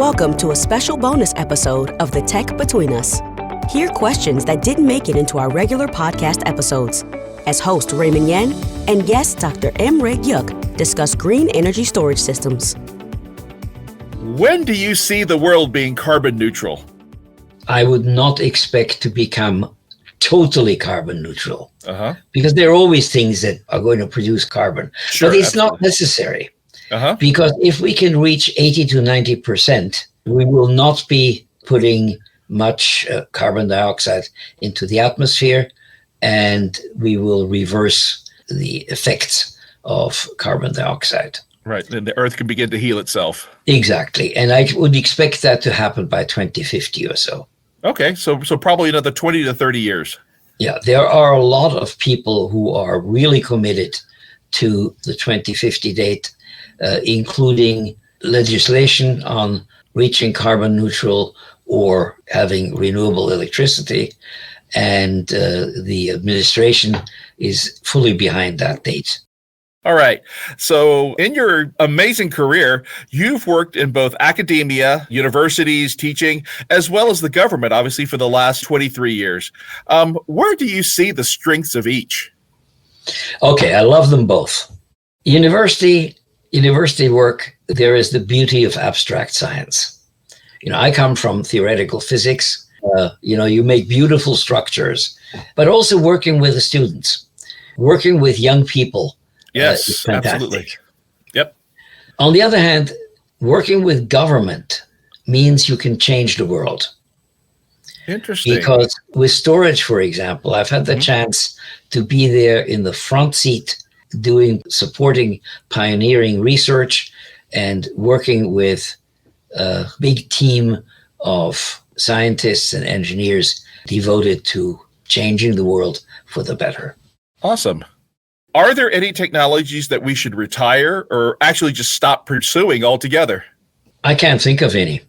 Welcome to a special bonus episode of The Tech Between Us. Hear questions that didn't make it into our regular podcast episodes, as host Raymond Yin and guest Dr. Imre Gyuk discuss green energy storage systems. When do you see the world being carbon neutral? I would not expect to become totally carbon neutral because there are always things that are going to produce carbon, but it's not necessary. Because if we can reach 80 to 90%, we will not be putting much carbon dioxide into the atmosphere, and we will reverse the effects of carbon dioxide. Right, and the Earth can begin to heal itself. Exactly, and I would expect that to happen by 2050 or so. Okay, so probably another 20 to 30 years. Yeah, there are a lot of people who are really committed to the 2050 date, including legislation on reaching carbon neutral or having renewable electricity. And the administration is fully behind that date. All right. So in your amazing career, you've worked in both academia, universities, teaching, as well as the government, obviously, for the last 23 years. Where do you see the strengths of each? Okay, I love them both. University work, there is the beauty of abstract science. I come from theoretical physics. You make beautiful structures, but also working with the students, working with young people. Yes, absolutely. Yep. On the other hand, working with government means you can change the world. Interesting. Because with storage, for example, I've had the chance to be there in the front seat supporting pioneering research and working with a big team of scientists and engineers devoted to changing the world for the better. Awesome. Are there any technologies that we should retire or actually just stop pursuing altogether? I can't think of any.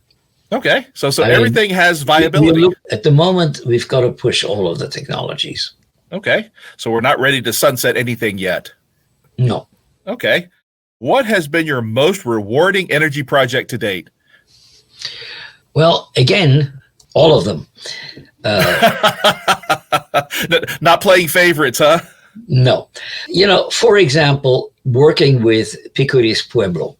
Okay. So everything has viability. At the moment, we've got to push all of the technologies. Okay. So we're not ready to sunset anything yet. No. Okay. What has been your most rewarding energy project to date? Well, again, all of them. Not playing favorites, huh? No. For example, working with Picuris Pueblo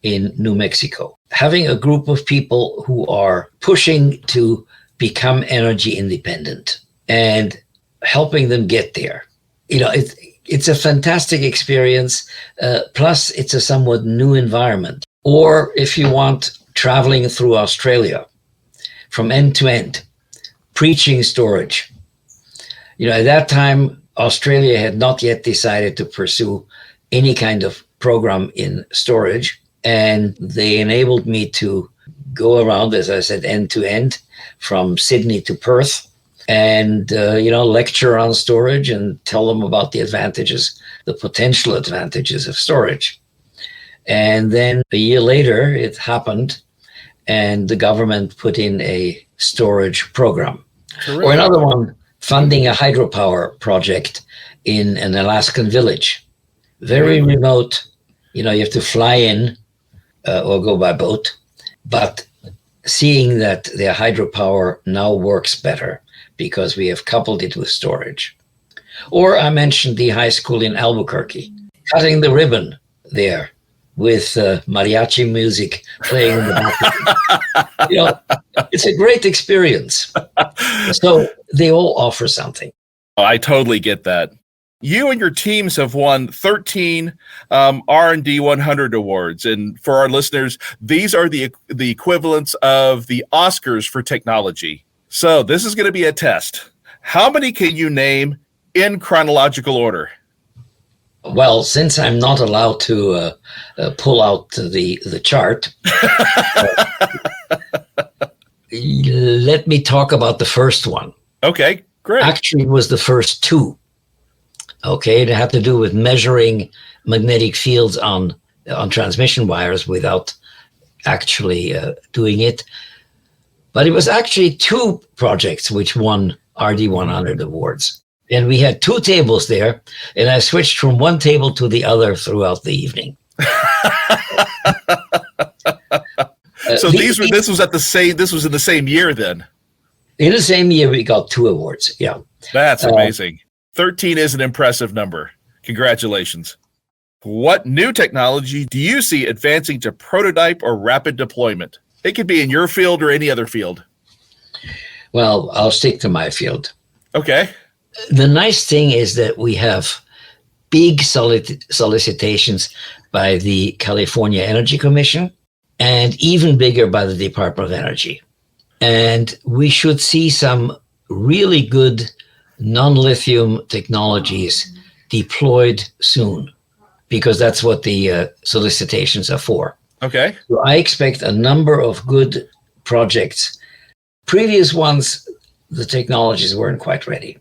in New Mexico, having a group of people who are pushing to become energy independent and helping them get there. It's a fantastic experience. Plus, it's a somewhat new environment. Or if you want, traveling through Australia from end to end, preaching storage. At that time, Australia had not yet decided to pursue any kind of program in storage. And they enabled me to go around, as I said, end to end from Sydney to Perth. And, lecture on storage and tell them about the potential advantages of storage. And then a year later, it happened, and the government put in a storage program. Terrific. Or another one, funding a hydropower project in an Alaskan village. Very remote. You have to fly in or go by boat. But seeing that their hydropower now works better, because we have coupled it with storage. Or I mentioned the high school in Albuquerque, cutting the ribbon there with mariachi music playing in the background. It's a great experience. So they all offer something. I totally get that. You and your teams have won 13 R&D 100 awards. And for our listeners, these are the equivalents of the Oscars for technology. So this is going to be a test. How many can you name in chronological order? Well, since I'm not allowed to pull out the chart, let me talk about the first one. Okay, great. Actually, it was the first two. Okay, it had to do with measuring magnetic fields on transmission wires without actually doing it. But it was actually two projects which won RD 100 awards. And we had two tables there, and I switched from one table to the other throughout the evening. So this was in the same year then. In the same year, we got 2 awards. Yeah. That's amazing. 13 is an impressive number. Congratulations. What new technology do you see advancing to prototype or rapid deployment? It could be in your field or any other field. Well, I'll stick to my field. Okay. The nice thing is that we have big solicitations by the California Energy Commission and even bigger by the Department of Energy. And we should see some really good non-lithium technologies deployed soon, because that's what the solicitations are for. Okay. So I expect a number of good projects. Previous ones, the technologies weren't quite ready.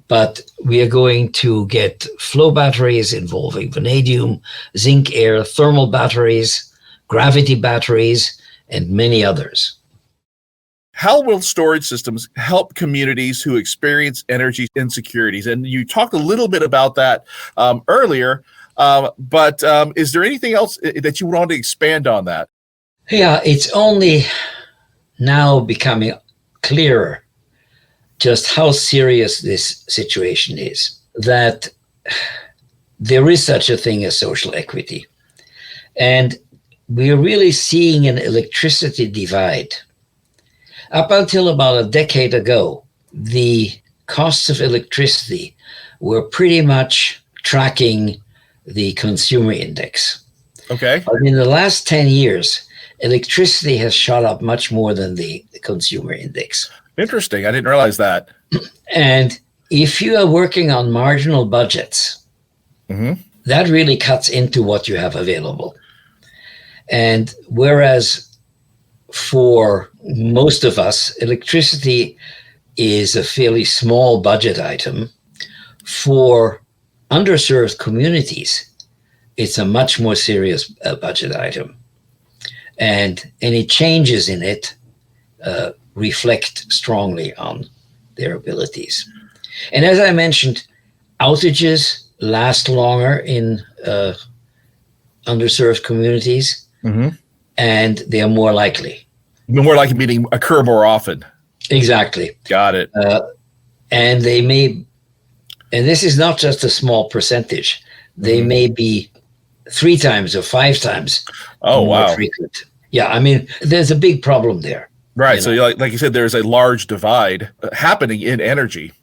But we are going to get flow batteries involving vanadium, zinc air, thermal batteries, gravity batteries, and many others. How will storage systems help communities who experience energy insecurities? And you talked a little bit about that earlier, but is there anything else that you want to expand on that? Yeah, it's only now becoming clearer just how serious this situation is, that there is such a thing as social equity. And we're really seeing an electricity divide. Up until about a decade ago, the costs of electricity were pretty much tracking the consumer index. Okay. But in the last 10 years, electricity has shot up much more than the consumer index. Interesting. I didn't realize that. And if you are working on marginal budgets, that really cuts into what you have available. And whereas for most of us, electricity is a fairly small budget item, for underserved communities, it's a much more serious budget item. And any changes in it reflect strongly on their abilities. And as I mentioned, outages last longer in underserved communities, and they are more likely. More likely meaning occur more often. Exactly. Got it. And they may, and this is not just a small percentage, they may be 3 times or 5 times more frequent. Yeah, I mean, there's a big problem there. Right. So like you said, there's a large divide happening in energy.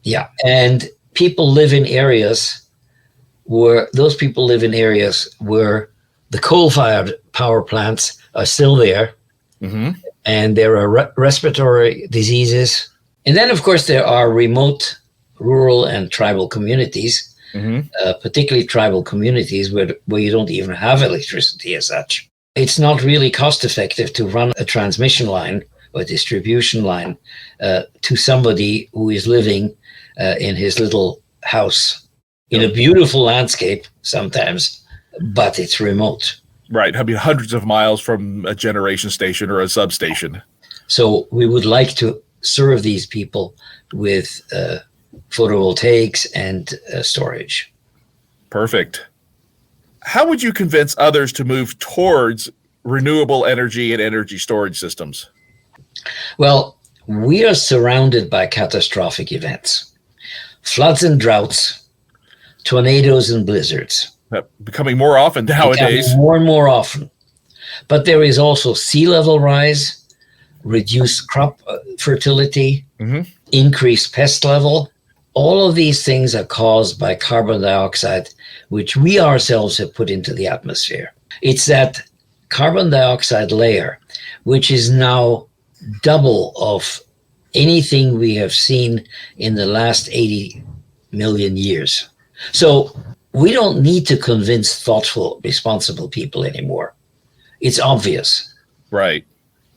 Yeah. And people live in areas where the coal-fired power plants are still there. And there are respiratory diseases. And then, of course, there are remote, rural, and tribal communities, particularly tribal communities where you don't even have electricity as such. It's not really cost effective to run a transmission line or distribution line to somebody who is living in his little house in a beautiful landscape sometimes, but it's remote. Right. I mean, hundreds of miles from a generation station or a substation. So we would like to serve these people with photovoltaics and storage. Perfect. How would you convince others to move towards renewable energy and energy storage systems? Well, we are surrounded by catastrophic events, floods and droughts, tornadoes and blizzards. Becoming more often nowadays. More and more often. But there is also sea level rise, reduced crop fertility, increased pest level. All of these things are caused by carbon dioxide, which we ourselves have put into the atmosphere. It's that carbon dioxide layer, which is now double of anything we have seen in the last 80 million years. So we don't need to convince thoughtful, responsible people anymore. It's obvious. Right.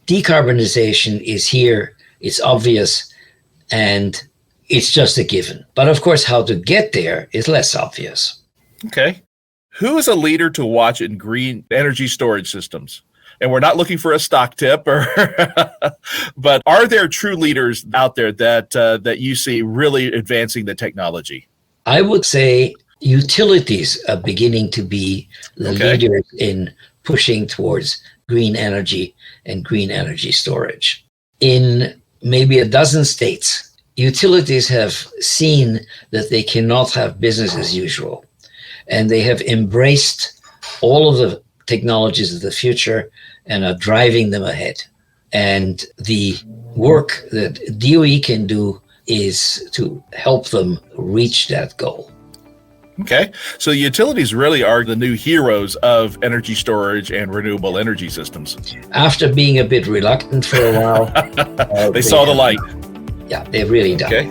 Decarbonization is here, it's obvious, and it's just a given. But of course, how to get there is less obvious. Okay. Who is a leader to watch in green energy storage systems? And we're not looking for a stock tip, but are there true leaders out there that you see really advancing the technology? I would say utilities are beginning to be the leaders in pushing towards green energy and green energy storage. In maybe a dozen states, utilities have seen that they cannot have business as usual, and they have embraced all of the technologies of the future and are driving them ahead. And the work that DOE can do is to help them reach that goal. Okay, so utilities really are the new heroes of energy storage and renewable energy systems. After being a bit reluctant for a while, they saw the light. Yeah, they've really done. Okay.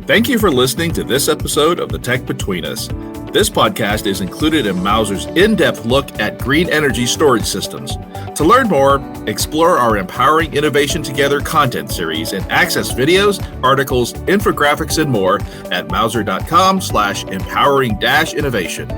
Thank you for listening to this episode of The Tech Between Us. This podcast is included in Mouser's in-depth look at green energy storage systems. To learn more, explore our Empowering Innovation Together content series and access videos, articles, infographics, and more at mouser.com/empowering-innovation.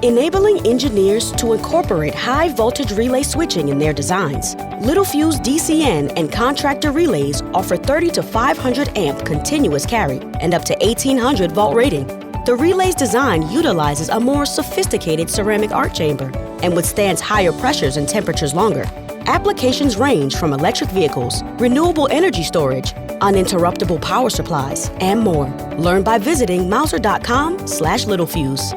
Enabling engineers to incorporate high-voltage relay switching in their designs. Littelfuse DCN and contractor relays offer 30 to 500 amp continuous carry and up to 1800 volt rating. The relay's design utilizes a more sophisticated ceramic arc chamber and withstands higher pressures and temperatures longer. Applications range from electric vehicles, renewable energy storage, uninterruptible power supplies, and more. Learn by visiting mouser.com/littelfuse.